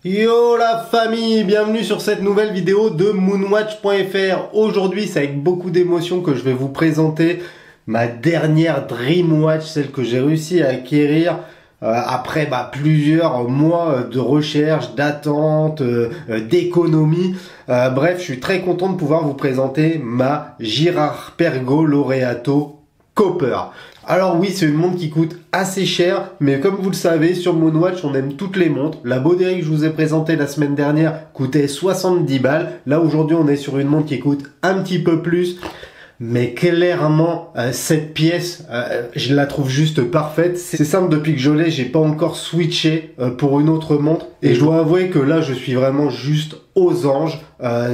Yo la famille, bienvenue sur cette nouvelle vidéo de moonwatch.fr. Aujourd'hui, c'est avec beaucoup d'émotion que je vais vous présenter ma dernière Dreamwatch, celle que j'ai réussi à acquérir après plusieurs mois de recherche, d'attente, d'économie. Bref, je suis très content de pouvoir vous présenter ma Girard-Perregaux Laureato Copper. Alors oui, c'est une montre qui coûte assez cher, mais comme vous le savez, sur Moonwatch, on aime toutes les montres. La Baudry que je vous ai présentée la semaine dernière coûtait 70 balles. Là, aujourd'hui, on est sur une montre qui coûte un petit peu plus. Mais clairement, cette pièce, je la trouve juste parfaite. C'est simple, depuis que je l'ai, j'ai pas encore switché pour une autre montre. Et je dois avouer que là, je suis vraiment juste aux anges.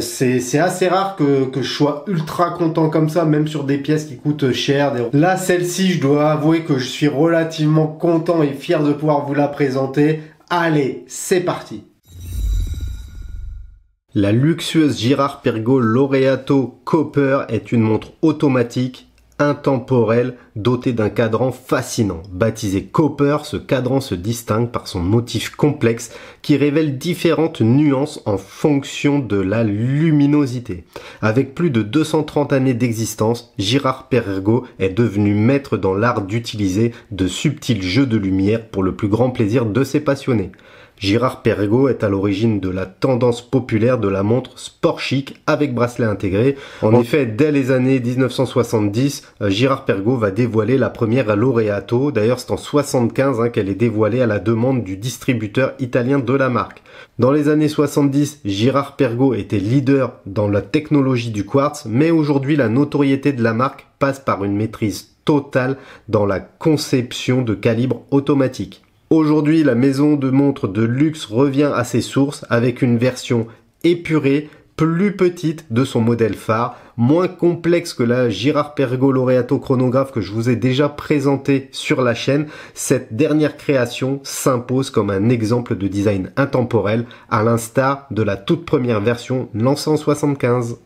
C'est assez rare que je sois ultra content comme ça, même sur des pièces qui coûtent cher. Là, celle-ci, je dois avouer que je suis relativement content et fier de pouvoir vous la présenter. Allez, c'est parti! La luxueuse Girard-Perregaux Laureato Copper est une montre automatique, intemporelle, dotée d'un cadran fascinant. Baptisé Copper, ce cadran se distingue par son motif complexe qui révèle différentes nuances en fonction de la luminosité. Avec plus de 230 années d'existence, Girard-Perregaux est devenu maître dans l'art d'utiliser de subtils jeux de lumière pour le plus grand plaisir de ses passionnés. Girard-Perregaux est à l'origine de la tendance populaire de la montre sport chic avec bracelet intégré. En effet, dès les années 1970, Girard-Perregaux va dévoiler la première Laureato. D'ailleurs, c'est en 75 qu'elle est dévoilée à la demande du distributeur italien de la marque. Dans les années 70, Girard-Perregaux était leader dans la technologie du quartz, mais aujourd'hui, la notoriété de la marque passe par une maîtrise totale dans la conception de calibres automatiques. Aujourd'hui, la maison de montres de luxe revient à ses sources avec une version épurée, plus petite de son modèle phare, moins complexe que la Girard-Perregaux Laureato chronographe que je vous ai déjà présenté sur la chaîne. Cette dernière création s'impose comme un exemple de design intemporel, à l'instar de la toute première version lancée en 75.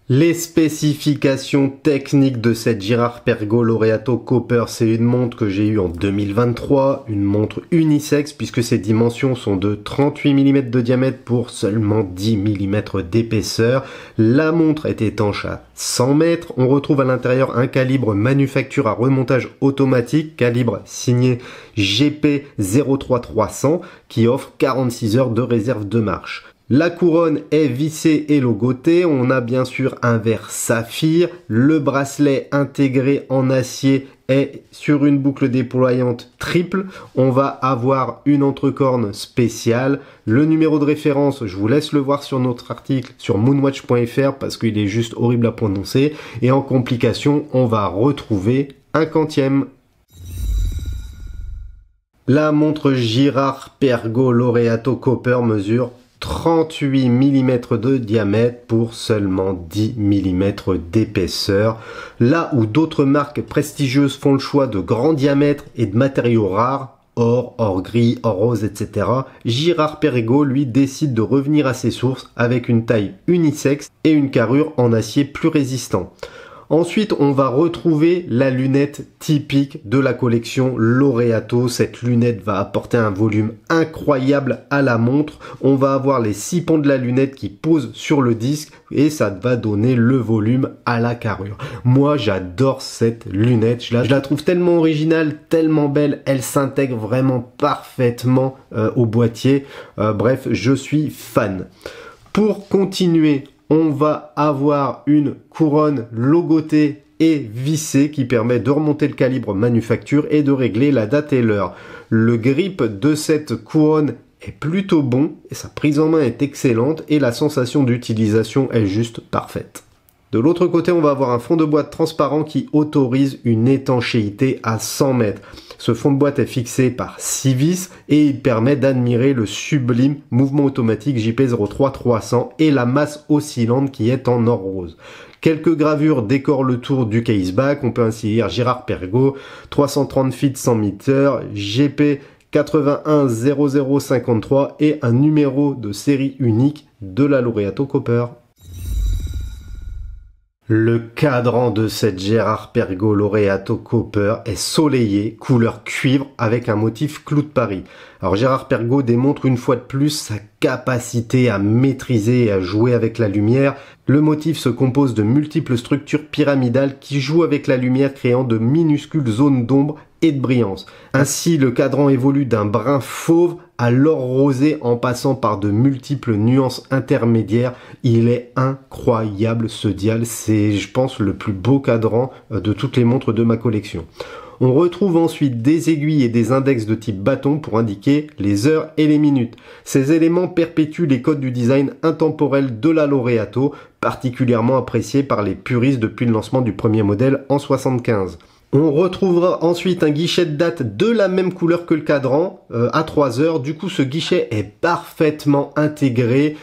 Les spécifications techniques de cette Girard-Perregaux Laureato Copper, c'est une montre que j'ai eue en 2023, une montre unisexe puisque ses dimensions sont de 38 mm de diamètre pour seulement 10 mm d'épaisseur. La montre est étanche à 100 mètres. On retrouve à l'intérieur un calibre manufacture à remontage automatique, calibre signé GP03300 qui offre 46 heures de réserve de marche. La couronne est vissée et logotée, on a bien sûr un verre saphir, le bracelet intégré en acier est sur une boucle déployante triple, on va avoir une entrecorne spéciale, le numéro de référence, je vous laisse le voir sur notre article sur moonwatch.fr parce qu'il est juste horrible à prononcer, et en complication, on va retrouver un quantième. La montre Girard-Perregaux Laureato Copper mesure 38 mm de diamètre pour seulement 10 mm d'épaisseur. Là où d'autres marques prestigieuses font le choix de grands diamètres et de matériaux rares, or gris, or rose, etc., Girard-Perregaux, lui, décide de revenir à ses sources avec une taille unisexe et une carrure en acier plus résistant. Ensuite, on va retrouver la lunette typique de la collection Laureato. Cette lunette va apporter un volume incroyable à la montre. On va avoir les 6 pans de la lunette qui posent sur le disque et ça va donner le volume à la carrure. Moi, j'adore cette lunette. Je la trouve tellement originale, tellement belle. Elle s'intègre vraiment parfaitement au boîtier. Bref, je suis fan. Pour continuer, on va avoir une couronne logotée et vissée qui permet de remonter le calibre manufacture et de régler la date et l'heure. Le grip de cette couronne est plutôt bon et sa prise en main est excellente et la sensation d'utilisation est juste parfaite. De l'autre côté, on va avoir un fond de boîte transparent qui autorise une étanchéité à 100 mètres. Ce fond de boîte est fixé par 6 vis et il permet d'admirer le sublime mouvement automatique JP03300 et la masse oscillante qui est en or rose. Quelques gravures décorent le tour du caseback. On peut ainsi lire Girard-Perregaux, 330 feet 100 mètres, GP 810053 et un numéro de série unique de la Laureato Copper. Le cadran de cette Girard-Perregaux Laureato Copper est soleillé, couleur cuivre avec un motif clou de Paris. Alors Girard-Perregaux démontre une fois de plus sa capacité à maîtriser et à jouer avec la lumière. Le motif se compose de multiples structures pyramidales qui jouent avec la lumière, créant de minuscules zones d'ombre et de brillance. Ainsi, le cadran évolue d'un brun fauve à l'or rosé en passant par de multiples nuances intermédiaires. Il est incroyable ce dial, c'est je pense le plus beau cadran de toutes les montres de ma collection. On retrouve ensuite des aiguilles et des index de type bâton pour indiquer les heures et les minutes. Ces éléments perpétuent les codes du design intemporel de la Laureato, particulièrement appréciés par les puristes depuis le lancement du premier modèle en 75. On retrouvera ensuite un guichet de date de la même couleur que le cadran à 3 heures. Du coup, ce guichet est parfaitement intégré.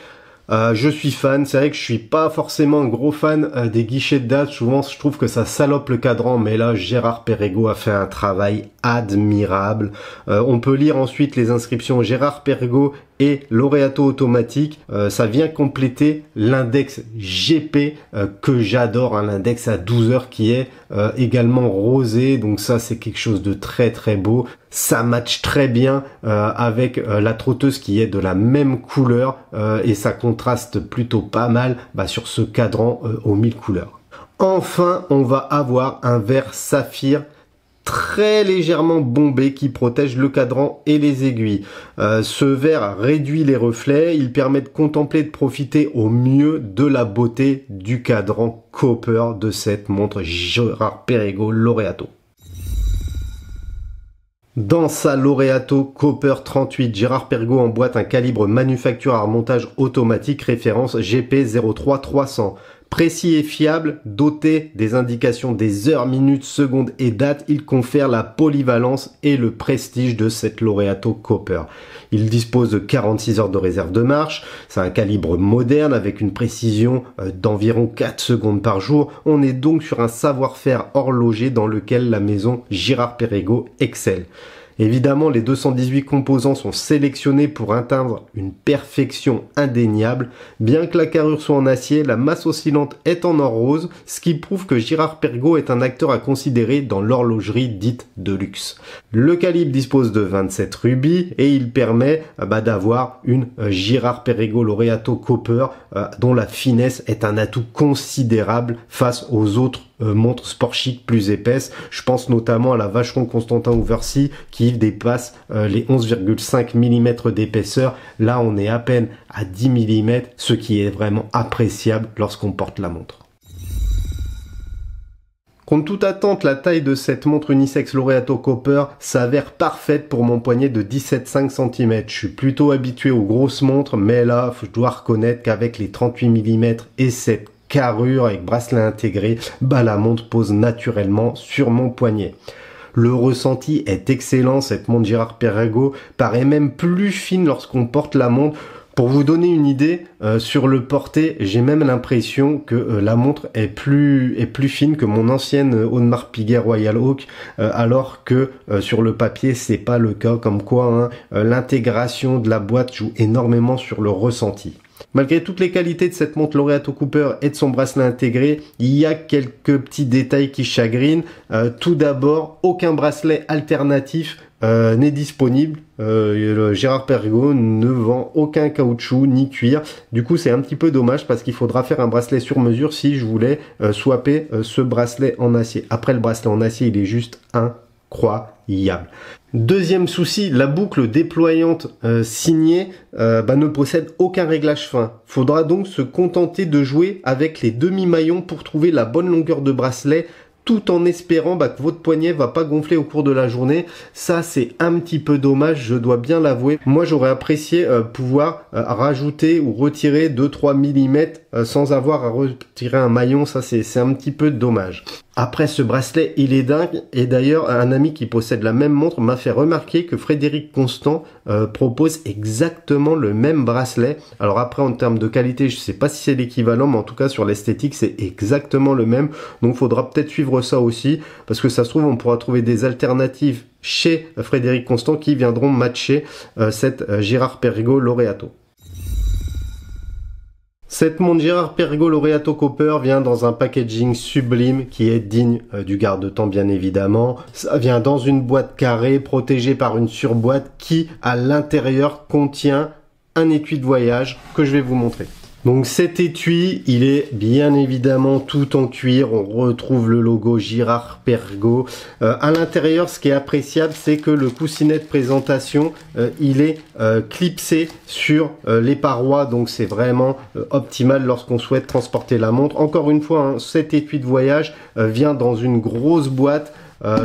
Je suis fan, c'est vrai que je suis pas forcément un gros fan des guichets de date, souvent je trouve que ça salope le cadran, mais là Girard-Perregaux a fait un travail admirable. On peut lire ensuite les inscriptions Girard-Perregaux et Laureato automatique, ça vient compléter l'index GP que j'adore, hein, l'index à 12 heures qui est également rosé, donc ça c'est quelque chose de très très beau. Ça match très bien avec la trotteuse qui est de la même couleur et ça contraste plutôt pas mal sur ce cadran aux 1000 couleurs. Enfin, on va avoir un verre saphir très légèrement bombé qui protège le cadran et les aiguilles. Ce verre réduit les reflets, il permet de contempler et de profiter au mieux de la beauté du cadran Copper de cette montre Girard-Perregaux Laureato. Dans sa Laureato Copper 38, Girard-Perregaux emboîte un calibre manufacture à remontage automatique référence GP03300. Précis et fiable, doté des indications des heures, minutes, secondes et dates, il confère la polyvalence et le prestige de cette Laureato Copper. Il dispose de 46 heures de réserve de marche, c'est un calibre moderne avec une précision d'environ 4 secondes par jour. On est donc sur un savoir-faire horloger dans lequel la maison Girard-Perregaux excelle. Évidemment, les 218 composants sont sélectionnés pour atteindre une perfection indéniable. Bien que la carrure soit en acier, la masse oscillante est en or rose, ce qui prouve que Girard-Perregaux est un acteur à considérer dans l'horlogerie dite de luxe. Le calibre dispose de 27 rubis et il permet d'avoir une Girard-Perregaux Laureato Copper dont la finesse est un atout considérable face aux autres montres sport chic plus épaisses. Je pense notamment à la Vacheron Constantin Oversea qui dépasse les 11,5 mm d'épaisseur. Là, on est à peine à 10 mm, ce qui est vraiment appréciable lorsqu'on porte la montre. Contre toute attente, la taille de cette montre unisex Laureato Copper s'avère parfaite pour mon poignet de 17,5 cm. Je suis plutôt habitué aux grosses montres, mais là, je dois reconnaître qu'avec les 38 mm et cette carrure avec bracelet intégré, la montre pose naturellement sur mon poignet. Le ressenti est excellent, cette montre Girard-Perregaux paraît même plus fine lorsqu'on porte la montre. Pour vous donner une idée, sur le porté, j'ai même l'impression que la montre est plus fine que mon ancienne Audemars Piguet Royal Oak, alors que sur le papier, c'est pas le cas. Comme quoi, l'intégration de la boîte joue énormément sur le ressenti. Malgré toutes les qualités de cette montre Laureato Copper et de son bracelet intégré, il y a quelques petits détails qui chagrinent. Tout d'abord, aucun bracelet alternatif n'est disponible. Le Girard-Perregaux ne vend aucun caoutchouc ni cuir. Du coup, c'est un petit peu dommage parce qu'il faudra faire un bracelet sur mesure si je voulais swapper ce bracelet en acier. Après, le bracelet en acier, il est juste incroyable. Deuxième souci, la boucle déployante signée ne possède aucun réglage fin. Faudra donc se contenter de jouer avec les demi-maillons pour trouver la bonne longueur de bracelet, tout en espérant que votre poignet va pas gonfler au cours de la journée. Ça, c'est un petit peu dommage, je dois bien l'avouer. Moi, j'aurais apprécié pouvoir rajouter ou retirer 2-3 mm sans avoir à retirer un maillon. Ça, c'est un petit peu dommage. Après, ce bracelet, il est dingue. Et d'ailleurs, un ami qui possède la même montre m'a fait remarquer que Frédéric Constant propose exactement le même bracelet. Alors après, en termes de qualité, je sais pas si c'est l'équivalent, mais en tout cas, sur l'esthétique, c'est exactement le même. Donc, faudra peut-être suivre ça aussi, parce que ça se trouve, on pourra trouver des alternatives chez Frédéric Constant qui viendront matcher cette Girard-Perregaux Laureato. Cette montre Girard-Perregaux Laureato Copper vient dans un packaging sublime qui est digne du garde-temps bien évidemment. Ça vient dans une boîte carrée protégée par une surboîte qui à l'intérieur contient un étui de voyage que je vais vous montrer. Donc cet étui, il est bien évidemment tout en cuir, on retrouve le logo Girard-Perregaux. À l'intérieur, ce qui est appréciable, c'est que le coussinet de présentation, il est clipsé sur les parois, donc c'est vraiment optimal lorsqu'on souhaite transporter la montre. Encore une fois, hein, cet étui de voyage vient dans une grosse boîte,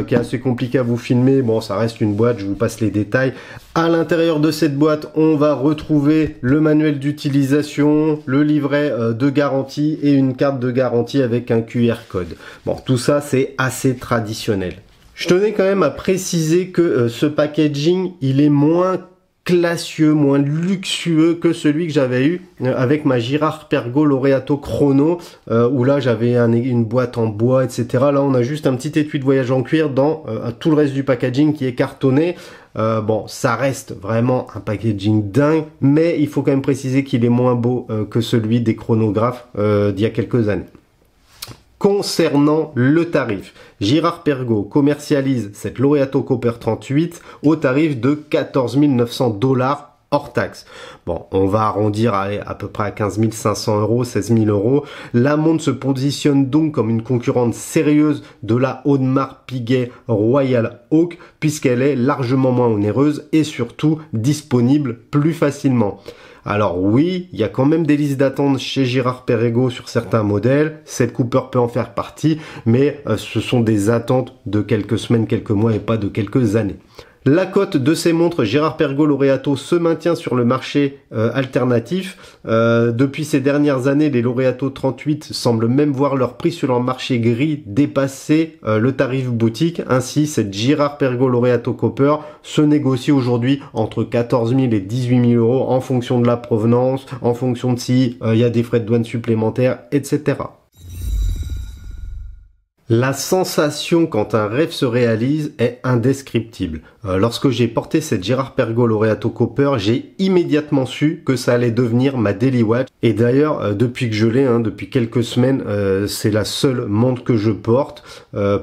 qui est assez compliqué à vous filmer. Bon, ça reste une boîte, je vous passe les détails. À l'intérieur de cette boîte, on va retrouver le manuel d'utilisation, le livret de garantie et une carte de garantie avec un QR code. Bon, tout ça, c'est assez traditionnel. Je tenais quand même à préciser que ce packaging, il est moins classieux, moins luxueux que celui que j'avais eu avec ma Girard-Perregaux Laureato Chrono, où là j'avais une boîte en bois, etc. Là on a juste un petit étui de voyage en cuir dans tout le reste du packaging qui est cartonné. Bon, ça reste vraiment un packaging dingue, mais il faut quand même préciser qu'il est moins beau que celui des chronographes d'il y a quelques années. Concernant le tarif, Girard-Perregaux commercialise cette Laureato Copper 38 au tarif de 14 900 $ hors taxe. Bon, on va arrondir à peu près à 15 500 €, 16 000 €. La montre se positionne donc comme une concurrente sérieuse de la Audemars Piguet Royal Oak, puisqu'elle est largement moins onéreuse et surtout disponible plus facilement. Alors oui, il y a quand même des listes d'attente chez Girard-Perregaux sur certains modèles, cette Cooper peut en faire partie, mais ce sont des attentes de quelques semaines, quelques mois et pas de quelques années. La cote de ces montres Girard-Perregaux Laureato se maintient sur le marché alternatif. Depuis ces dernières années, les Laureato 38 semblent même voir leur prix sur leur marché gris dépasser le tarif boutique. Ainsi, cette Girard-Perregaux Laureato Copper se négocie aujourd'hui entre 14 000 et 18 000 € en fonction de la provenance, en fonction de si y a des frais de douane supplémentaires, etc. La sensation quand un rêve se réalise est indescriptible. Lorsque j'ai porté cette Girard-Perregaux Laureato Copper, j'ai immédiatement su que ça allait devenir ma daily watch. Et d'ailleurs, depuis que je l'ai, depuis quelques semaines, c'est la seule montre que je porte.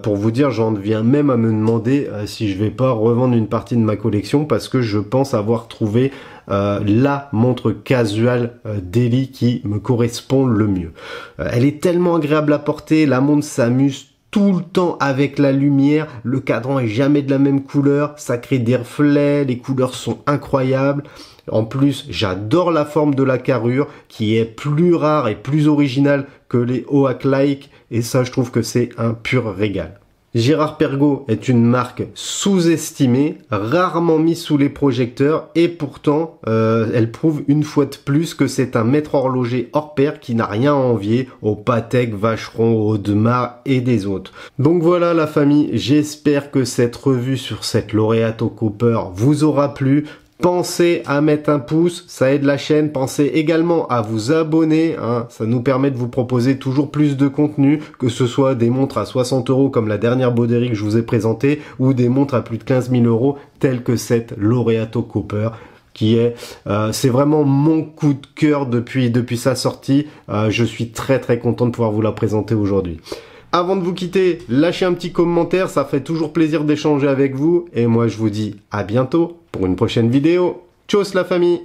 Pour vous dire, j'en viens même à me demander si je vais pas revendre une partie de ma collection parce que je pense avoir trouvé la montre casual daily qui me correspond le mieux. Elle est tellement agréable à porter, la montre s'amuse tout le temps avec la lumière, le cadran est jamais de la même couleur, ça crée des reflets, les couleurs sont incroyables. En plus, j'adore la forme de la carrure qui est plus rare et plus originale que les Oak-like et ça je trouve que c'est un pur régal. Girard-Perregaux est une marque sous-estimée, rarement mise sous les projecteurs et pourtant elle prouve une fois de plus que c'est un maître horloger hors pair qui n'a rien à envier aux Patek, Vacheron, Audemars et des autres. Donc voilà la famille, j'espère que cette revue sur cette Laureato Copper vous aura plu. Pensez à mettre un pouce, ça aide la chaîne. Pensez également à vous abonner, ça nous permet de vous proposer toujours plus de contenu, que ce soit des montres à 60 € comme la dernière Boderie que je vous ai présentée, ou des montres à plus de 15 000 € telles que cette Laureato Copper, qui est, c'est vraiment mon coup de cœur depuis sa sortie. Je suis très content de pouvoir vous la présenter aujourd'hui. Avant de vous quitter, lâchez un petit commentaire, ça fait toujours plaisir d'échanger avec vous. Et moi, je vous dis à bientôt pour une prochaine vidéo. Tchuss la famille!